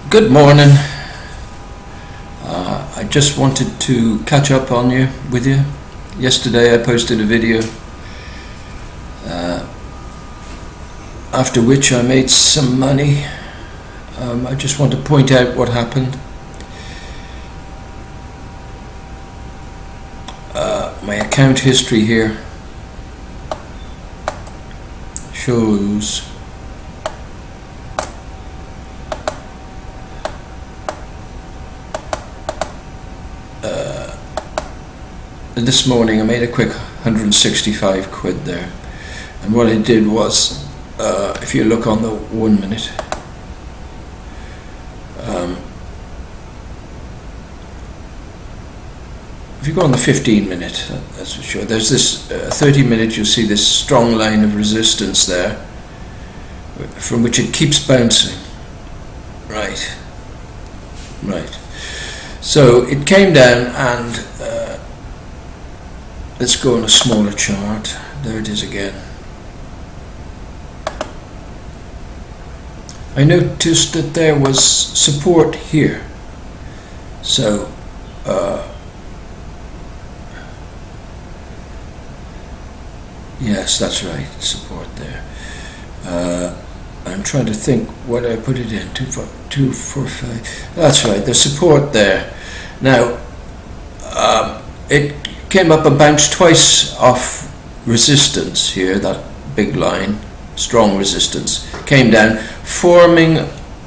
Good morning. I just wanted to catch up with you. Yesterday I posted a video after which I made some money. I just want to point out what happened. My account history here shows this morning I made a quick 165 quid there, and what I did was, if you look on the 1 minute, if you go on the 15 minute, that's for sure, there's this 30 minute, you'll see this strong line of resistance there from which it keeps bouncing. Right, so it came down, and let's go on a smaller chart. There it is again. I noticed that there was support here, so yes, that's right, support there. I'm trying to think what I put it in. 2, 4, 5. That's right, there's support there. Now it came up and bounced twice off resistance here, that big line, strong resistance, came down, forming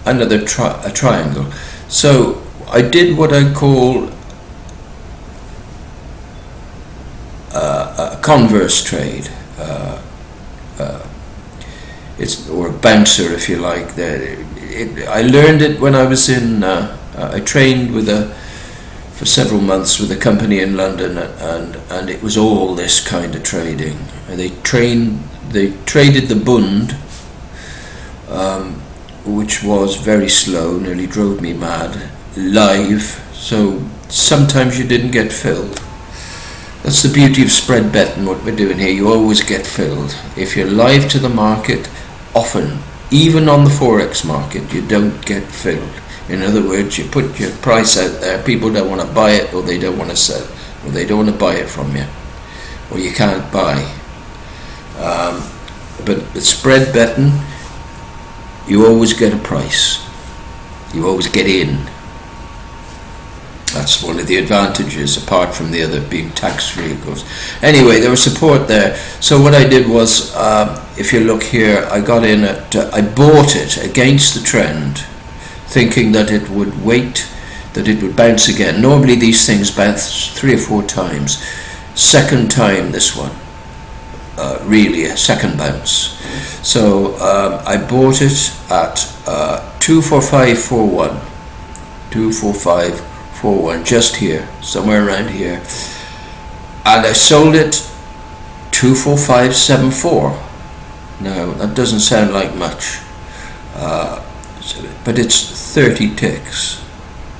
another a triangle. So I did what I call a converse trade, or a bouncer, if you like. I learned it when I was in. I trained for several months with a company in London, and it was all this kind of trading. And they traded the Bund, which was very slow, nearly drove me mad, live, so sometimes you didn't get filled. That's the beauty of spread betting, what we're doing here. You always get filled. If you're live to the market, often, even on the Forex market, you don't get filled. In other words, you put your price out there, people don't want to buy it, or they don't want to sell, or they don't want to buy it from you, or you can't buy. But with spread betting, you always get a price. You always get in. That's one of the advantages, apart from the other being tax-free, of course. Anyway, there was support there. So what I did was, if you look here, I got in at, I bought it against the trend, thinking that it would wait, that it would bounce again. Normally these things bounce 3 or 4 times. Second time this one, really a second bounce. So I bought it at 24541, 24541, just here, somewhere around here, and I sold it 24574. Now that doesn't sound like much, but it's 30 ticks,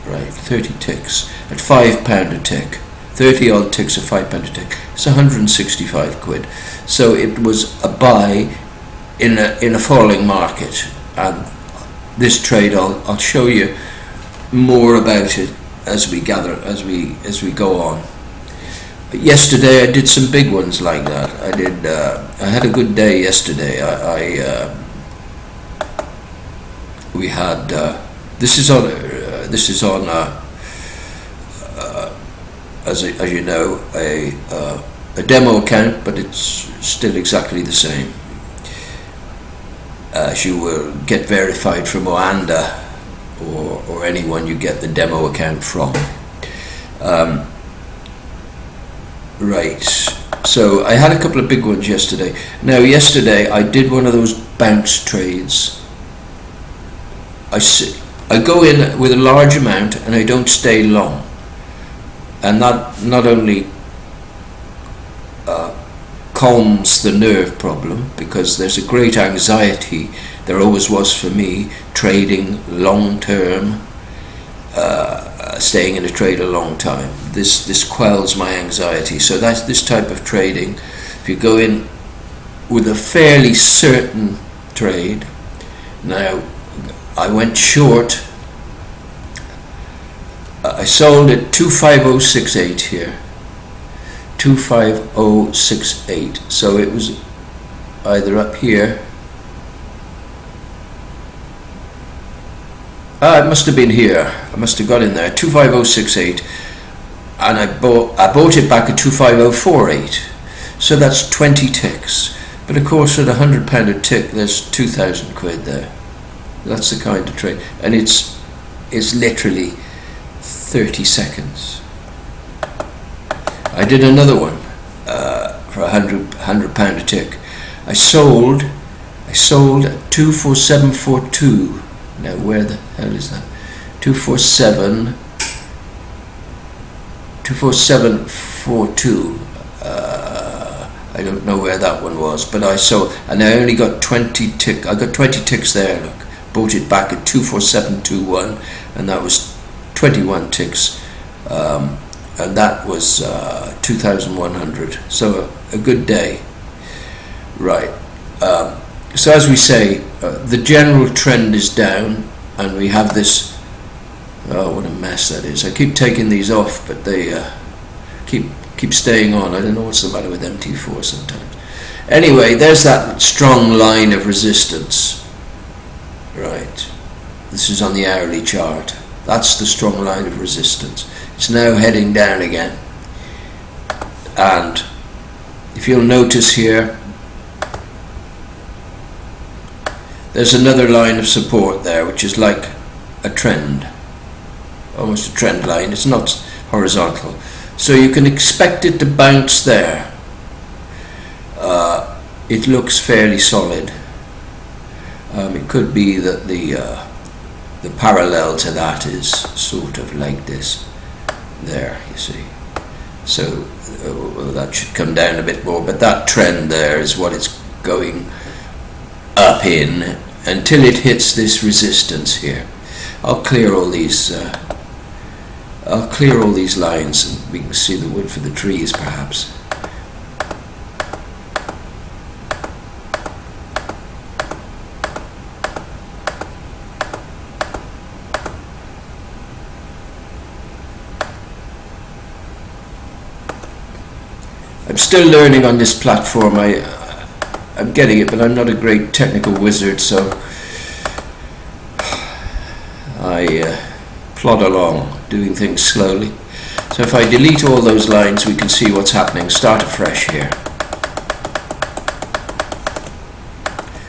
right? 30 ticks at £5 a tick. 30 odd ticks at £5 a tick. It's 165 quid. So it was a buy in a falling market, and this trade I'll show you more about it as we go on. But yesterday I did some big ones like that. I had a good day yesterday. We had this is on as you know, a demo account, but it's still exactly the same. As you will get verified from Oanda, or anyone you get the demo account from. Right, so I had a couple of big ones yesterday. Now yesterday I did one of those bounce trades. I go in with a large amount and I don't stay long, and that not only calms the nerve problem, because there's a great anxiety, there always was for me, trading long term, staying in a trade a long time. This quells my anxiety. So that's this type of trading. If you go in with a fairly certain trade, now I went short I sold at 25068 here. 25068. So it was either up here. It must have been here. I must have got in there. 25068, and I bought it back at 25048. So that's 20 ticks. But of course, at £100 a tick, there's 2,000 quid there. That's the kind of trade, and it's literally 30 seconds. I did another one for £100 a tick. I sold at 24742. Now where the hell is that? 24742. I don't know where that one was, but I sold, and I only got 20 tick. I got 20 ticks there. Look, bought it back at 24721, and that was 21 ticks, and that was 2,100. So a good day, right? So as we say, the general trend is down, and we have this. Oh, what a mess that is! I keep taking these off, but they keep staying on. I don't know what's the matter with MT4 sometimes. Anyway, there's that strong line of resistance. Right. This is on the hourly chart. That's the strong line of resistance. It's now heading down again. And if you'll notice here, there's another line of support there, which is like a trend, almost a trend line. It's not horizontal, so you can expect it to bounce there. It looks fairly solid. It could be that the parallel to that is sort of like this there, you see. So that should come down a bit more, but that trend there is what it's going up in until it hits this resistance here. I'll clear all these lines, and we can see the wood for the trees perhaps. I'm still learning on this platform. I'm getting it, but I'm not a great technical wizard, so I plod along, doing things slowly. So if I delete all those lines, we can see what's happening. Start afresh here.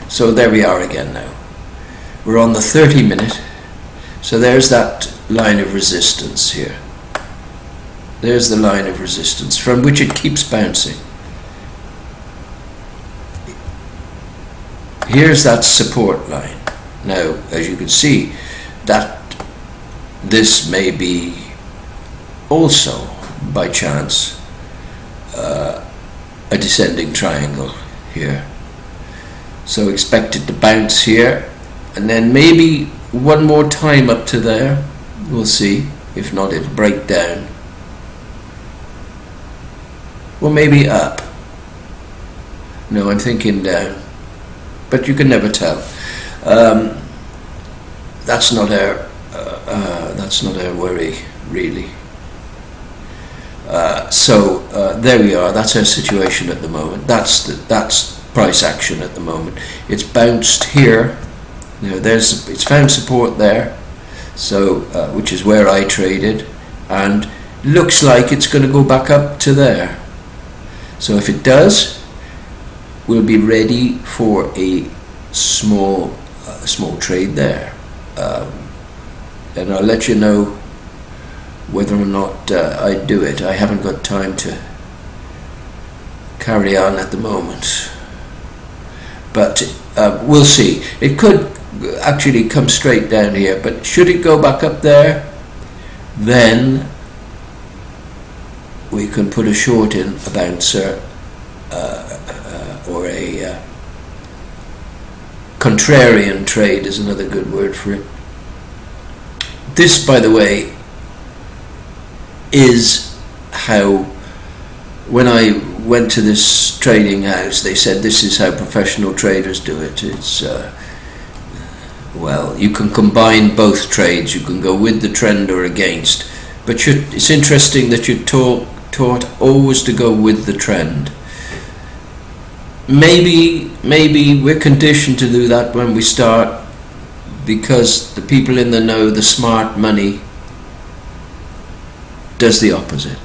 So there we are again now. We're on the 30-minute. So there's that line of resistance here. There's the line of resistance from which it keeps bouncing. Here's that support line. Now, as you can see, that this may be also, by chance, a descending triangle here. So expect it to bounce here, and then maybe one more time up to there. We'll see. If not, it'll break down. Or maybe up. No, I'm thinking down. But you can never tell. That's not our worry, really. So there we are. That's our situation at the moment. That's price action at the moment. It's bounced here. You know, it's found support there. So which is where I traded, and looks like it's going to go back up to there. So if it does, we'll be ready for a small trade there, and I'll let you know whether or not I do it. I haven't got time to carry on at the moment, but we'll see. It could actually come straight down here, but should it go back up there, then we can put a short in, a bouncer, or a contrarian trade is another good word for it. This, by the way, is how, when I went to this trading house, they said this is how professional traders do it. It's well, you can combine both trades. You can go with the trend or against, But it's interesting that you're taught always to go with the trend. Maybe we're conditioned to do that when we start, because the people in the know, the smart money, does the opposite.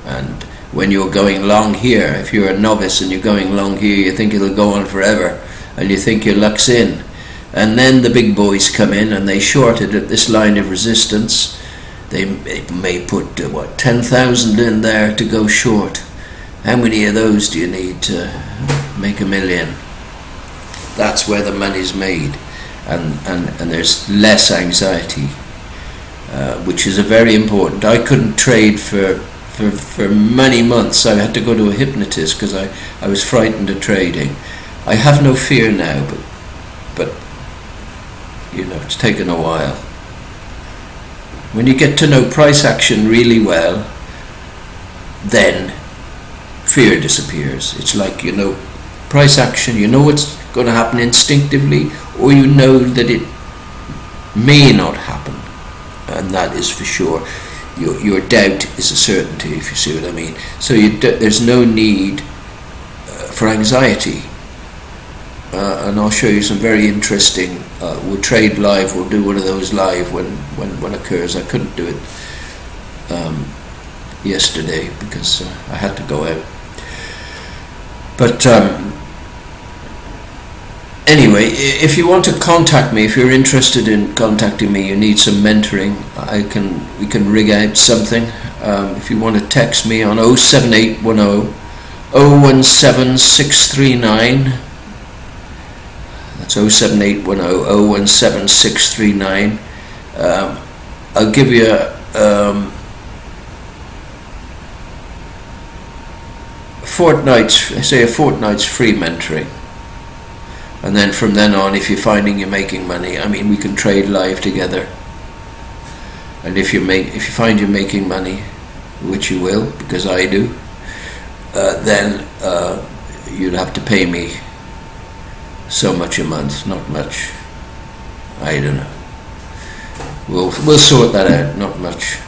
And when you're going long here, if you're a novice and you're going long here, you think it'll go on forever, and you think your luck's in. And then the big boys come in and they short it at this line of resistance. They may put 10,000 in there to go short. How many of those do you need to make $1 million? That's where the money's made, and there's less anxiety, which is a very important. I couldn't trade for many months. I had to go to a hypnotist because I was frightened of trading. I have no fear now, but you know, it's taken a while. When you get to know price action really well, then fear disappears. It's like, you know, price action, you know what's going to happen instinctively, or you know that it may not happen, and that is for sure. Your doubt is a certainty, if you see what I mean. So there's no need for anxiety. And I'll show you some very interesting, we'll trade live, we'll do one of those live when occurs. I couldn't do it yesterday because I had to go out. But anyway, if you want to contact me, if you're interested in contacting me, you need some mentoring, we can rig out something. If you want to text me on 07810 017 639, that's 07810 017 639. I'll give you a fortnight's free mentoring, and then from then on, if you're finding you're making money, I mean, we can trade live together. And if you find you're making money, which you will, because I do, then you'd have to pay me so much a month. Not much, I don't know, we'll sort that out. Not much.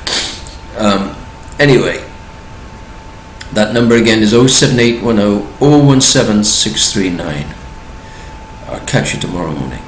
Anyway, that number again is 07810 017 639. I'll catch you tomorrow morning.